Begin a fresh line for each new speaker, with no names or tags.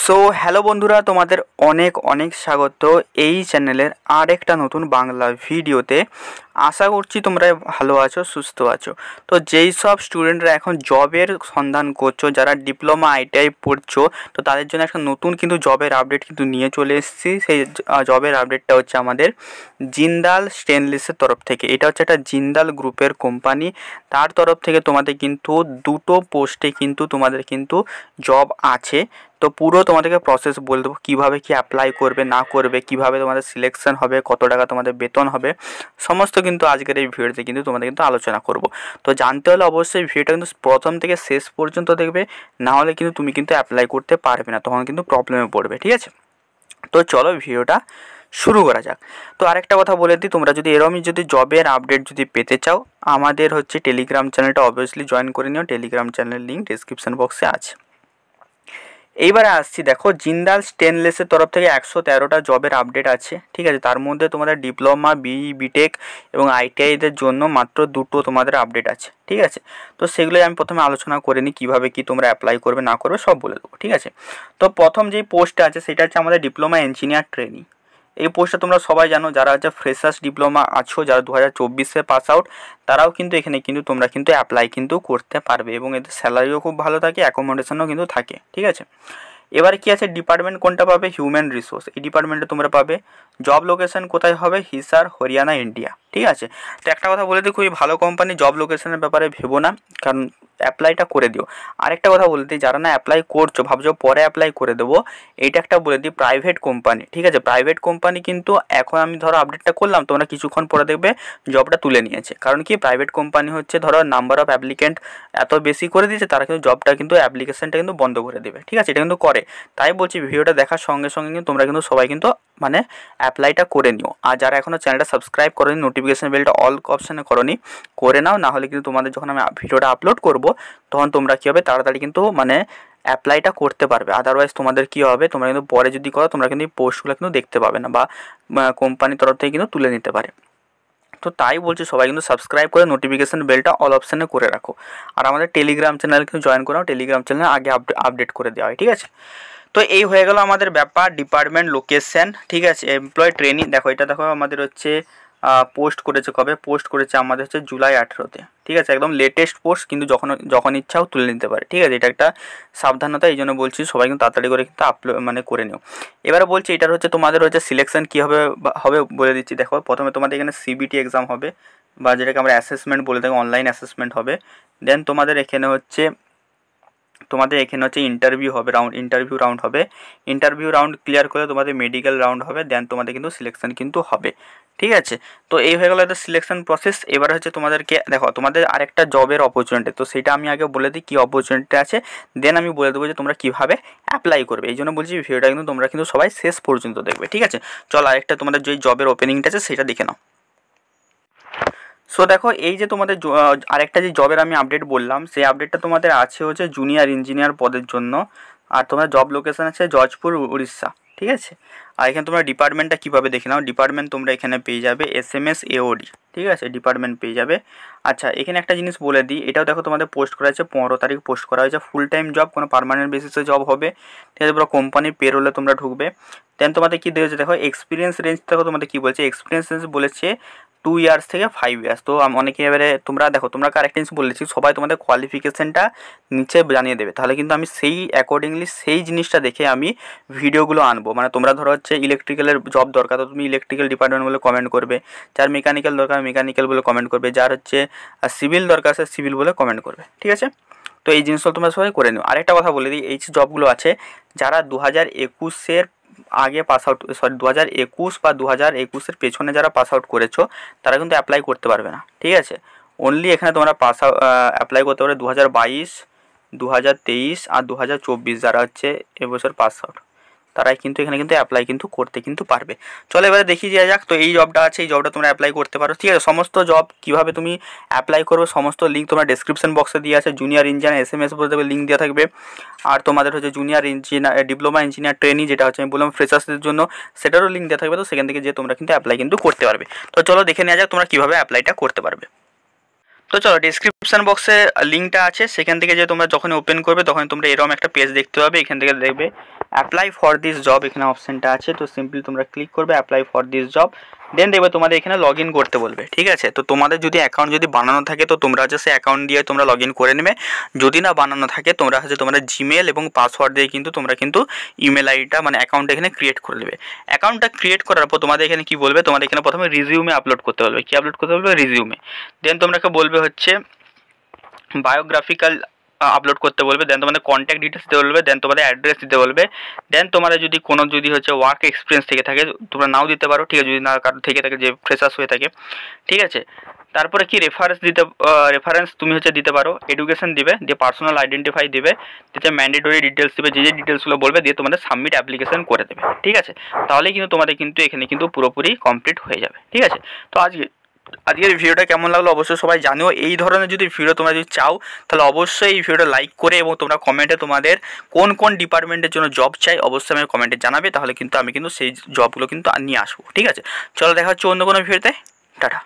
So hello বন্ধুরা, তোমাদের অনেক অনেক স্বাগত এই চ্যানেলের আর একটা নতুন বাংলা ভিডিওতে। আশা করছি তোমরা ভালো আছো, সুস্থ আছো। তো যেই সব স্টুডেন্টরা এখন জবের সন্ধান করছো, যারা ডিপ্লোমা আইটিআই পড়ছো, তো তাদের জন্য একটা নতুন কিন্তু জবের আপডেট কিন্তু নিয়ে চলে এসেছি। সেই জবের আপডেটটা হচ্ছে আমাদের জিন্দাল স্টেনলেসের তরফ থেকে। এটা হচ্ছে একটা জিন্দাল গ্রুপের কোম্পানি, তার তরফ থেকে তোমাদের কিন্তু দুটো পোস্টে কিন্তু তোমাদের কিন্তু জব আছে। তো পুরো তোমাদেরকে প্রসেস বলে দেবো, কীভাবে কী অ্যাপ্লাই করবে না করবে, কীভাবে তোমাদের সিলেকশন হবে, কত টাকা তোমাদের বেতন হবে, সমস্ত কিন্তু আজকের এই ভিডিওতে কিন্তু তোমাদের কিন্তু আলোচনা করব। তো জানতে হলে অবশ্যই ভিডিওটা কিন্তু প্রথম থেকে শেষ পর্যন্ত দেখবে, না হলে কিন্তু তুমি কিন্তু অ্যাপ্লাই করতে পারবে না, তখন কিন্তু প্রবলেমে পড়বে। ঠিক আছে, তো চলো ভিডিওটা শুরু করা যাক। তো আরেকটা কথা বলে দিই, তোমরা যদি এরকমই যদি জবের আপডেট যদি পেতে চাও, আমাদের হচ্ছে টেলিগ্রাম চ্যানেলটা অবভিয়াসলি জয়েন করে নিও। টেলিগ্রাম চ্যানেলের লিঙ্ক ডিসক্রিপশন বক্সে আছে। এইবারে আসছি, দেখো জিন্দাল স্টেনলেসের তরফ থেকে 113টা জবের আপডেট আছে। ঠিক আছে, তার মধ্যে তোমাদের ডিপ্লোমা, বিই, বিটেক এবং আইটিআইদের জন্য মাত্র দুটো তোমাদের আপডেট আছে। ঠিক আছে, তো সেগুলোই আমি প্রথমে আলোচনা করে নিই, কীভাবে কী তোমরা অ্যাপ্লাই করবে না করবে সব বলে দেবো। ঠিক আছে, তো প্রথম যেই পোস্টটা আছে সেটা হচ্ছে আমাদের ডিপ্লোমা ইঞ্জিনিয়ার ট্রেনি। এই পোস্টটা তোমরা সবাই জানো, যারা হচ্ছে ফ্রেশার্স ডিপ্লোমা আছো, যারা 2024-এ পাস আউট, তারাও কিন্তু এখানে কিন্তু তোমরা কিন্তু অ্যাপ্লাই কিন্তু করতে পারবে এবং এদের স্যালারিও খুব ভালো থাকে, অ্যাকোমোডেশনও কিন্তু থাকে। ঠিক আছে, এবারে কি আছে, ডিপার্টমেন্ট কোনটা পাবে, হিউম্যান রিসোর্স। এই ডিপার্টমেন্টে তোমরা পাবে। জব লোকেশন কোথায় হবে, হিসার, হরিয়ানা, ইন্ডিয়া। ঠিক আছে, তো একটা কথা বলে দিই, খুবই ভালো কোম্পানি, জব লোকেশনের ব্যাপারে ভেবো না, কারণ অ্যাপ্লাইটা করে দিও। আরেকটা কথা বলে দিই, যারা না অ্যাপ্লাই করছো, ভাবছো পরে অ্যাপ্লাই করে দেবো, এইটা একটা বলে দিই প্রাইভেট কোম্পানি। ঠিক আছে, প্রাইভেট কোম্পানি কিন্তু এখন আমি ধরো আপডেটটা করলাম, তোমরা কিছুক্ষণ পরে দেখবে জবটা তুলে নিয়েছে। কারণ কি, প্রাইভেট কোম্পানি হচ্ছে ধরো নাম্বার অফ অ্যাপ্লিকেন্ট এত বেশি করে দিয়েছে, তারা কিন্তু জবটা কিন্তু অ্যাপ্লিকেশনটা কিন্তু বন্ধ করে দেবে। ঠিক আছে, এটা কিন্তু করে। তাই বলছি, ভিডিওটা দেখার সঙ্গে সঙ্গে কিন্তু তোমরা কিন্তু সবাই কিন্তু মানে অ্যাপ্লাইটা করে নিও। আর যারা এখনও চ্যানেলটা সাবস্ক্রাইব করোনি, নোটিফিকেশন বেলটা অল অপশানে করোনি, করে নাও, না হলে কিন্তু তোমাদের যখন আমি ভিডিওটা আপলোড করব, তখন তোমরা কী হবে, তাড়াতাড়ি কিন্তু মানে অ্যাপ্লাইটা করতে পারবে। আদারওয়াইজ তোমাদের কী হবে, তোমরা কিন্তু পরে যদি করো, তোমরা কিন্তু এই পোস্টগুলো কিন্তু দেখতে পাবে না, বা কোম্পানির তরফ থেকে কিন্তু তুলে নিতে পারে। তো তাই বলছি, সবাই কিন্তু সাবস্ক্রাইব করে নোটিফিকেশন বেলটা অল অপশানে করে রাখো। আর আমাদের টেলিগ্রাম চ্যানেল কিন্তু জয়েন করো, টেলিগ্রাম চ্যানেলে আগে আপডেট করে দেওয়া হয়। ঠিক আছে, তো এই হয়ে গেল আমাদের ব্যাপার, ডিপার্টমেন্ট, লোকেশন। ঠিক আছে, এমপ্লয় ট্রেনিং, দেখো এটা দেখো আমাদের হচ্ছে পোস্ট করেছে কবে, পোস্ট করেছে আমাদের হচ্ছে জুলাই 18-তে। ঠিক আছে, একদম লেটেস্ট পোস্ট, কিন্তু যখন ইচ্ছাও তুলে নিতে পারে। ঠিক আছে, এটা একটা সাবধানতা, এই জন্য বলছি সবাই কিন্তু তাড়াতাড়ি করে কিন্তু আপলোড মানে করে নিও। এবারে বলছি, এটার হচ্ছে তোমাদের হচ্ছে সিলেকশন কী হবে হবে বলে দিচ্ছি। দেখো প্রথমে তোমাদের এখানে সিবিটি এক্সাম হবে, বা যেটাকে আমরা অ্যাসেসমেন্ট বলে থাকি, অনলাইন অ্যাসেসমেন্ট হবে। দেন তোমাদের এখানে হচ্ছে ইন্টারভিউ হবে, ইন্টারভিউ রাউন্ড হবে। ইন্টারভিউ রাউন্ড ক্লিয়ার করে তোমাদের মেডিকেল রাউন্ড হবে, দেন তোমাদের কিন্তু সিলেকশন কিন্তু হবে। ঠিক আছে, তো এই হয়ে গেলো একটা সিলেকশন প্রসেস। এবার হচ্ছে তোমাদেরকে দেখো, তোমাদের আরেকটা জবের অপরচুনিটি, তো সেটা আমি আগে বলে দিই কী অপরচুনিটি আছে, দেন আমি বলে দেবো যে তোমরা কীভাবে অ্যাপ্লাই করবে। এই জন্য বলছি ভিডিওটা কিন্তু তোমরা কিন্তু সবাই শেষ পর্যন্ত দেখবে। ঠিক আছে, চলো আরেকটা তোমাদের যে জবের ওপেনিংটা আছে সেটা দেখে নাও। সো দেখো, এই যে তোমাদের আরেকটা যে জবের আমি আপডেট বললাম, সেই আপডেটটা তোমাদের আছে হচ্ছে জুনিয়র ইঞ্জিনিয়ার পদের জন্য। আর তোমার জব লোকেশন আছে জজপুর, উড়িষ্যা। ঠিক আছে, আর এখানে তোমরা ডিপার্টমেন্টটা কীভাবে দেখে নাও, ডিপার্টমেন্ট তোমরা এখানে পেয়ে যাবে SMS AOD। ঠিক আছে, ডিপার্টমেন্ট পেয়ে যাবে। আচ্ছা, এখানে একটা জিনিস বলে দিই, এটাও দেখো তোমাদের পোস্ট করা হয়েছে 15 তারিখ পোস্ট করা হয়েছে। ফুল টাইম জব, কোনো পার্মানেন্ট বেসিসে জব হবে। ঠিক আছে, পুরো কোম্পানির পেরোলে তোমরা ঢুকবে। দেন তোমাদের কী দিয়েছে দেখো, এক্সপিরিয়েন্স রেঞ্জ দেখো তোমাদের কী বলছে, এক্সপিরিয়েন্স রেঞ্জ বলেছে 2 ইয়ার্স থেকে 5 ইয়ার্স। তো অনেকে এবারে তোমরা দেখো, তোমরা কারেক্ট জিনিস বলেছি, সবাই তোমাদের কোয়ালিফিকেশানটা নিচে জানিয়ে দেবে, তাহলে কিন্তু আমি সেই অ্যাকর্ডিংলি সেই জিনিসটা দেখে আমি ভিডিওগুলো আনবো। মানে তোমরা ধরো হচ্ছে ইলেকট্রিক্যালের জব দরকার, তো তুমি ইলেকট্রিক্যাল ডিপার্টমেন্ট বলে কমেন্ট করবে, যার মেকানিক্যাল দরকার মেকানিক্যাল বলে কমেন্ট করবে, যার হচ্ছে সিভিল দরকার সে সিভিল বলে কমেন্ট করবে। ঠিক আছে, তো এই জিনিসগুলো তোমরা সবাই করে নিও। আরেকটা কথা বলে দিই, এই যে জবগুলো আছে, যারা 2021-এর আগে পাস আউট, 2021 বা 2021-এর পেছনে যারা পাস আউট করেছো, তারা কিন্তু অ্যাপ্লাই করতে পারবে না। ঠিক আছে, অনলি এখানে তোমরা অ্যাপ্লাই করতে পারবে 2022, 2023 আর 2024 যারা হচ্ছে এবছর পাস আউট, তারাই কিন্তু এখানে কিন্তু অ্যাপ্লাই কিন্তু করতে কিন্তু পারবে। চলো এবারে দেখি যাওয়া যাক। তো এই জবটা আছে, এই জবটা তোমরা অ্যাপ্লাই করতে পারো। ঠিক আছে, সমস্ত জব কীভাবে তুমি অ্যাপ্লাই করবে সমস্ত লিঙ্ক তোমার ডেসক্রিপশন বক্সে দিয়ে আছে। জুনিয়র ইঞ্জিনিয়ার SMS বলে দেবে, লিঙ্ক দেওয়া থাকবে। আর তোমাদের হচ্ছে junior engineer diploma engineer training, যেটা হচ্ছে আমি বললাম ফ্রেশার্সদের জন্য, সেটারও লিঙ্ক দেওয়া থাকবে। তো সেখান থেকে যে তোমরা কিন্তু অ্যাপ্লাই কিন্তু করতে পারবে। তো চলো দেখে নেওয়া যাক তোমরা কীভাবে অ্যাপ্লাইটা করতে পারবে। তো চলো, ডিসক্রিপশন বক্সে লিঙ্কটা আছে, সেখান থেকে যে তোমরা যখন ওপেন করবে তখন তোমরা এরকম একটা পেজ দেখতে পাবে। এখান থেকে দেখবে অ্যাপ্লাই ফর দিস জব এখানে অপশানটা আছে। তো সিম্পলি তোমরা ক্লিক করবে অ্যাপ্লাই ফর দিস জব, দেন দেখবে তোমাদের এখানে লগ ইন করতে বলবে। ঠিক আছে, তো তোমাদের যদি অ্যাকাউন্ট যদি বানানো থাকে তো তোমরা হচ্ছে সেই অ্যাকাউন্ট দিয়ে তোমরা লগ ইন করে নেবে। যদি না বানানো থাকে তোমরা হচ্ছে তোমরা জিমেল এবং পাসওয়ার্ড দিয়ে কিন্তু তোমরা কিন্তু ইমেল আইডিটা মানে অ্যাকাউন্ট এখানে ক্রিয়েট করে নেবে। অ্যাকাউন্টটা ক্রিয়েট করার পর তোমাদের এখানে কি বলবে, তোমাদের এখানে প্রথমে রিজিউমে আপলোড করতে বলবে। কি আপলোড করতে বলবে? রিজিউমে। দেন তোমরাকে বলবে হচ্ছে বায়োগ্রাফিক্যাল আপলোড করতে বলবে। দেন তোমাদের কন্ট্যাক্ট ডিটেলস দিতে বলবে। দেন তোমাদের অ্যাড্রেস দিতে বলবে। দেন তোমাদের যদি কোনো যদি হচ্ছে ওয়ার্ক এক্সপিরিয়েন্স থেকে থাকে তোমরা নাও দিতে পারো। ঠিক আছে, যদি না কারো থেকে থাকে যে ফ্রেশার্স হয়ে থাকে। ঠিক আছে, তারপরে কি রেফারেন্স তুমি হচ্ছে দিতে পারো। এডুকেশন দিবে, দিয়ে পার্সোনাল আইডেন্টিফাই দিবে, দিতে ম্যান্ডেটরি ডিটেলস দিবে, যে ডিটেলসগুলো বলবে দিয়ে তোমাদের সাবমিট অ্যাপ্লিকেশন করে দেবে। ঠিক আছে, তাহলেই কিন্তু তোমাদের কিন্তু এখানে কিন্তু পুরোপুরি কমপ্লিট হয়ে যাবে। ঠিক আছে, তো আজকের ভিডিওটা কেমন লাগলো অবশ্যই সবাই জানিও। এই ধরনের যদি ভিডিও তোমরা যদি চাও তাহলে অবশ্যই এই ভিডিওটা লাইক করে এবং তোমরা কমেন্টে তোমাদের কোন কোন ডিপার্টমেন্টের জন্য জব চাই অবশ্যই আমি কমেন্টে জানাবে, তাহলে কিন্তু আমি কিন্তু সেই জবগুলো কিন্তু নিয়ে আসবো। ঠিক আছে, চলো দেখা হচ্ছে অন্য কোনো ভিডিওতে। টাটা।